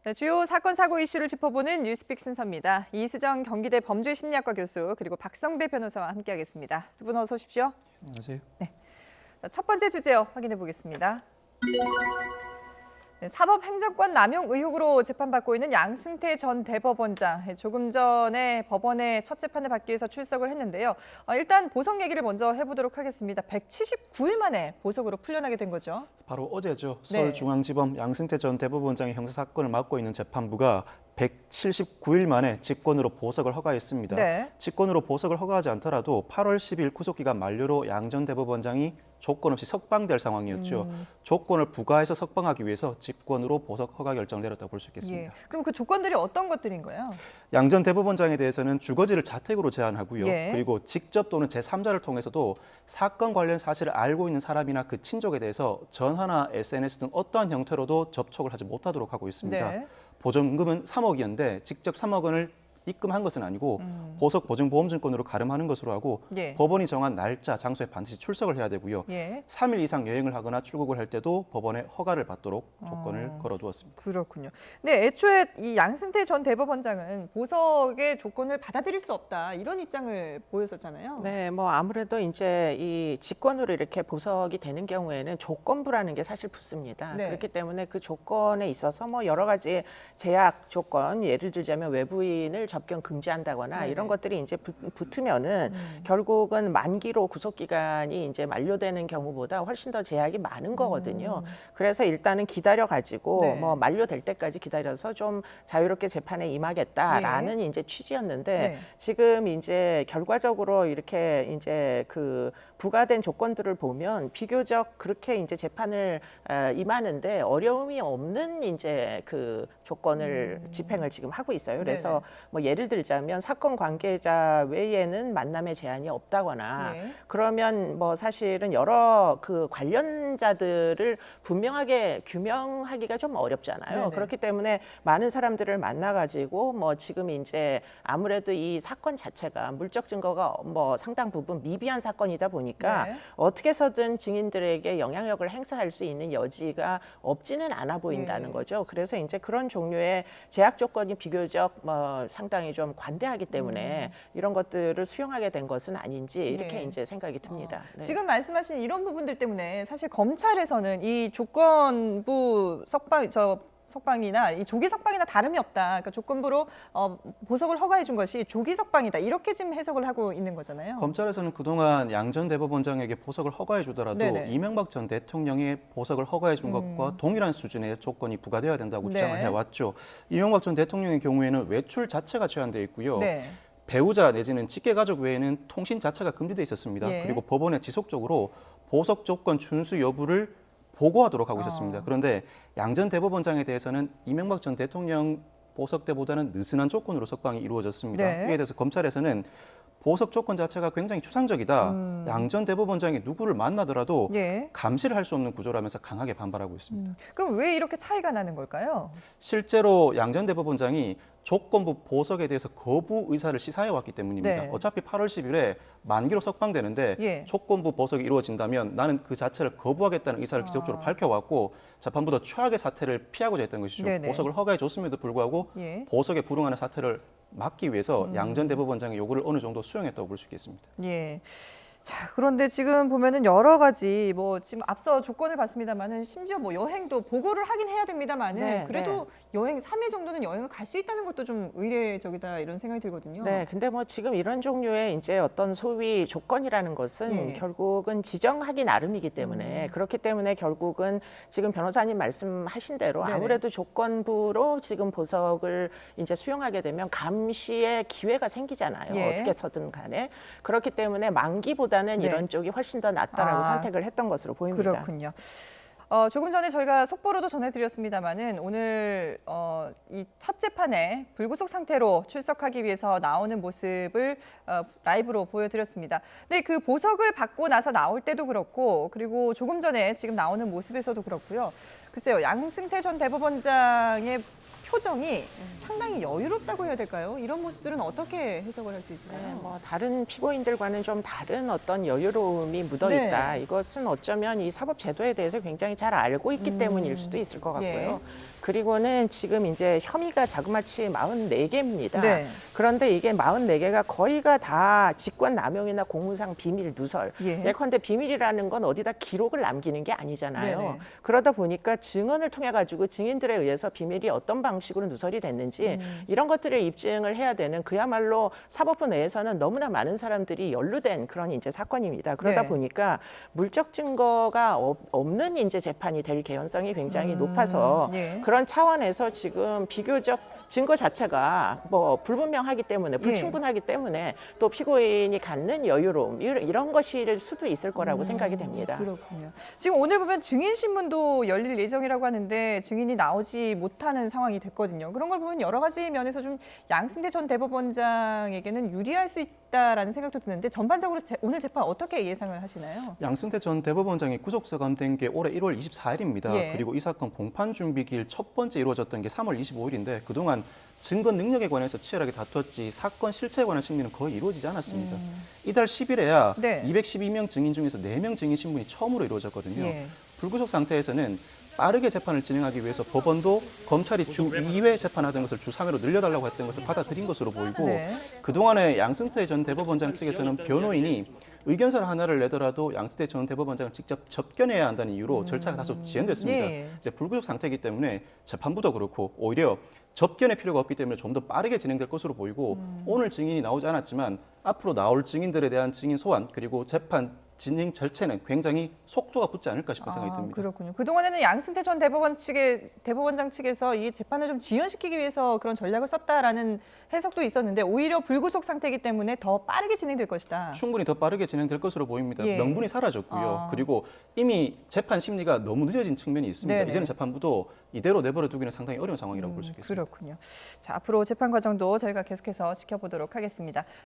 네, 주요 사건, 사고 이슈를 짚어보는 뉴스픽 순서입니다. 이수정 경기대 범죄심리학과 교수 그리고 박성배 변호사와 함께하겠습니다. 두 분 어서 오십시오. 안녕하세요. 네. 자, 첫 번째 주제요. 확인해 보겠습니다. 네, 사법행정권 남용 의혹으로 재판받고 있는 양승태 전 대법원장. 조금 전에 법원에 첫 재판을 받기 위해서 출석을 했는데요. 일단 보석 얘기를 먼저 해보도록 하겠습니다. 179일 만에 보석으로 풀려나게 된 거죠. 바로 어제죠. 네. 서울중앙지법 양승태 전 대법원장의 형사사건을 맡고 있는 재판부가 179일 만에 직권으로 보석을 허가했습니다. 네. 직권으로 보석을 허가하지 않더라도 8월 10일 구속기간 만료로 양 전 대법원장이 조건 없이 석방될 상황이었죠. 조건을 부과해서 석방하기 위해서 직권으로 보석 허가 결정을 내렸다고 볼 수 있겠습니다. 예. 그럼 그 조건들이 어떤 것들인 거예요? 양 전 대법원장에 대해서는 주거지를 자택으로 제한하고요. 예. 그리고 직접 또는 제3자를 통해서도 사건 관련 사실을 알고 있는 사람이나 그 친족에 대해서 전화나 SNS 등 어떠한 형태로도 접촉을 하지 못하도록 하고 있습니다. 네. 보증금은 3억이었는데 직접 3억 원을 입금한 것은 아니고 보석 보증보험증권으로 가름하는 것으로 하고 예. 법원이 정한 날짜, 장소에 반드시 출석을 해야 되고요. 예. 3일 이상 여행을 하거나 출국을 할 때도 법원의 허가를 받도록 조건을 걸어두었습니다. 그렇군요. 근데 애초에 이 양승태 전 대법원장은 보석의 조건을 받아들일 수 없다 이런 입장을 보였었잖아요. 네, 뭐 아무래도 이제 이 직권으로 이렇게 보석이 되는 경우에는 조건부라는 게 사실 붙습니다. 네. 그렇기 때문에 그 조건에 있어서 뭐 여러 가지 제약 조건, 예를 들자면 외부인을 접견 금지한다거나 네네. 이런 것들이 이제 붙으면은 결국은 만기로 구속 기간이 이제 만료되는 경우보다 훨씬 더 제약이 많은 거거든요. 그래서 일단은 기다려 가지고 네. 뭐 만료될 때까지 기다려서 좀 자유롭게 재판에 임하겠다라는 이제 취지였는데 네. 지금 이제 결과적으로 이렇게 이제 그 부과된 조건들을 보면 비교적 그렇게 이제 재판을 임하는데 어려움이 없는 이제 그 조건을 집행을 지금 하고 있어요. 그래서 뭐 예를 들자면 사건 관계자 외에는 만남의 제한이 없다거나 네. 그러면 뭐 사실은 여러 그 관련자들을 분명하게 규명하기가 좀 어렵잖아요. 네네. 그렇기 때문에 많은 사람들을 만나가지고 뭐 지금 이제 아무래도 이 사건 자체가 물적 증거가 뭐 상당 부분 미비한 사건이다 보니까 네. 어떻게 해서든 증인들에게 영향력을 행사할 수 있는 여지가 없지는 않아 보인다는 네. 거죠. 그래서 이제 그런 종류의 제약 조건이 비교적 뭐 상당히 좀 관대하기 때문에 이런 것들을 수용하게 된 것은 아닌지 이렇게 네. 이제 생각이 듭니다. 네. 지금 말씀하신 이런 부분들 때문에 사실 검찰에서는 이 조건부 석방이나 이 조기 석방이나 다름이 없다. 그러니까 조건부로 보석을 허가해 준 것이 조기 석방이다. 이렇게 지금 해석을 하고 있는 거잖아요. 검찰에서는 그동안 양 전 대법원장에게 보석을 허가해 주더라도 네네. 이명박 전 대통령의 보석을 허가해 준 것과 동일한 수준의 조건이 부과되어야 된다고 주장을 네. 해왔죠. 이명박 전 대통령의 경우에는 외출 자체가 제한되어 있고요. 네. 배우자 내지는 직계가족 외에는 통신 자체가 금지돼 있었습니다. 예. 그리고 법원에 지속적으로 보석 조건 준수 여부를 보고하도록 하고 있었습니다. 그런데 양 전 대법원장에 대해서는 이명박 전 대통령 보석 때보다는 느슨한 조건으로 석방이 이루어졌습니다. 네. 이에 대해서 검찰에서는 보석 조건 자체가 굉장히 추상적이다. 양 전 대법원장이 누구를 만나더라도 예. 감시를 할 수 없는 구조라면서 강하게 반발하고 있습니다. 그럼 왜 이렇게 차이가 나는 걸까요? 실제로 양 전 대법원장이 조건부 보석에 대해서 거부 의사를 시사해 왔기 때문입니다. 네. 어차피 8월 10일에 만기로 석방되는데 예. 조건부 보석이 이루어진다면 나는 그 자체를 거부하겠다는 의사를 지속적으로 밝혀왔고 재판부도 최악의 사태를 피하고자 했던 것이죠. 네네. 보석을 허가해 줬음에도 불구하고 예. 보석에 불응하는 사태를 막기 위해서 양 전 대법원장의 요구를 어느 정도 수용했다고 볼 수 있겠습니다. 예. 자, 그런데 지금 보면은 여러 가지 뭐 지금 앞서 조건을 봤습니다만은 심지어 뭐 여행도 보고를 하긴 해야 됩니다만은 네, 그래도 여행 3일 정도는 여행을 갈 수 있다는 것도 좀 의례적이다 이런 생각이 들거든요. 네, 근데 뭐 지금 이런 종류의 이제 어떤 소위 조건이라는 것은 예. 결국은 지정하기 나름이기 때문에 그렇기 때문에 결국은 지금 변호사님 말씀하신 대로 네네. 아무래도 조건부로 지금 보석을 이제 수용하게 되면 감시의 기회가 생기잖아요. 예. 어떻게 해서든 간에. 그렇기 때문에 만기보다는 네. 이런 쪽이 훨씬 더 낫다라고 아, 선택을 했던 것으로 보입니다. 그렇군요. 조금 전에 저희가 속보로도 전해드렸습니다만은 오늘 이 첫 재판에 불구속 상태로 출석하기 위해서 나오는 모습을 라이브로 보여드렸습니다. 근데 그 보석을 받고 나서 나올 때도 그렇고 그리고 조금 전에 지금 나오는 모습에서도 그렇고요. 글쎄요, 양승태 전 대법원장의 표정이 상당히 여유롭다고 해야 될까요? 이런 모습들은 어떻게 해석을 할 수 있을까요? 네, 뭐 다른 피고인들과는 좀 다른 어떤 여유로움이 묻어 네. 있다. 이것은 어쩌면 이 사법 제도에 대해서 굉장히 잘 알고 있기 때문일 수도 있을 것 같고요. 예. 그리고는 지금 이제 혐의가 자그마치 44개입니다. 네. 그런데 이게 44개가 거의가 다 직권남용이나 공무상 비밀 누설. 예. 예컨대 비밀이라는 건 어디다 기록을 남기는 게 아니잖아요. 네네. 그러다 보니까 증언을 통해 가지고 증인들에 의해서 비밀이 어떤 방식으로 누설이 됐는지 이런 것들을 입증을 해야 되는 그야말로 사법부 내에서는 너무나 많은 사람들이 연루된 그런 이제 사건입니다. 그러다 네. 보니까 물적 증거가 없는 이제 재판이 될 개연성이 굉장히 높아서 예. 그런 차원에서 지금 비교적 증거 자체가 뭐 불분명하기 때문에 불충분하기 때문에 또 피고인이 갖는 여유로움 이런 것일 수도 있을 거라고 생각이 됩니다. 그렇군요. 지금 오늘 보면 증인 신문도 열릴 예정이라고 하는데 증인이 나오지 못하는 상황이 됐거든요. 그런 걸 보면 여러 가지 면에서 좀 양승태 전 대법원장에게는 유리할 수 있다라는 생각도 드는데 전반적으로 오늘 재판 어떻게 예상을 하시나요? 양승태 전 대법원장이 구속수감된 게 올해 1월 24일입니다. 예. 그리고 이 사건 공판 준비 기일 첫 번째 이루어졌던 게 3월 25일인데 그동안 증거 능력에 관해서 치열하게 다투었지 사건 실체에 관한 심리는 거의 이루어지지 않았습니다. 이달 10일에야 네. 212명 증인 중에서 4명 증인 신문이 처음으로 이루어졌거든요. 예. 불구속 상태에서는 빠르게 재판을 진행하기 위해서 법원도 검찰이 주 2회 재판하던 것을 주 3회로 늘려달라고 했던 것을 받아들인 것으로 보이고 네. 그동안에 양승태 전 대법원장 측에서는 변호인이 의견서 하나를 내더라도 양승태 전 대법원장을 직접 접견해야 한다는 이유로 절차가 다소 지연됐습니다. 예. 이제 불구속 상태이기 때문에 재판부도 그렇고 오히려 접견의 필요가 없기 때문에 좀 더 빠르게 진행될 것으로 보이고 오늘 증인이 나오지 않았지만 앞으로 나올 증인들에 대한 증인 소환 그리고 재판 진행 절차는 굉장히 속도가 붙지 않을까 싶은 생각이 듭니다. 그렇군요. 그동안에는 양승태 전 대법원장 측에서 이 재판을 좀 지연시키기 위해서 그런 전략을 썼다라는 해석도 있었는데 오히려 불구속 상태이기 때문에 더 빠르게 진행될 것이다. 충분히 더 빠르게 진행될 것으로 보입니다. 예. 명분이 사라졌고요. 그리고 이미 재판 심리가 너무 늦어진 측면이 있습니다. 네네. 이제는 재판부도 이대로 내버려 두기는 상당히 어려운 상황이라고 볼 수 있겠습니다. 그렇군요. 자, 앞으로 재판 과정도 저희가 계속해서 지켜보도록 하겠습니다.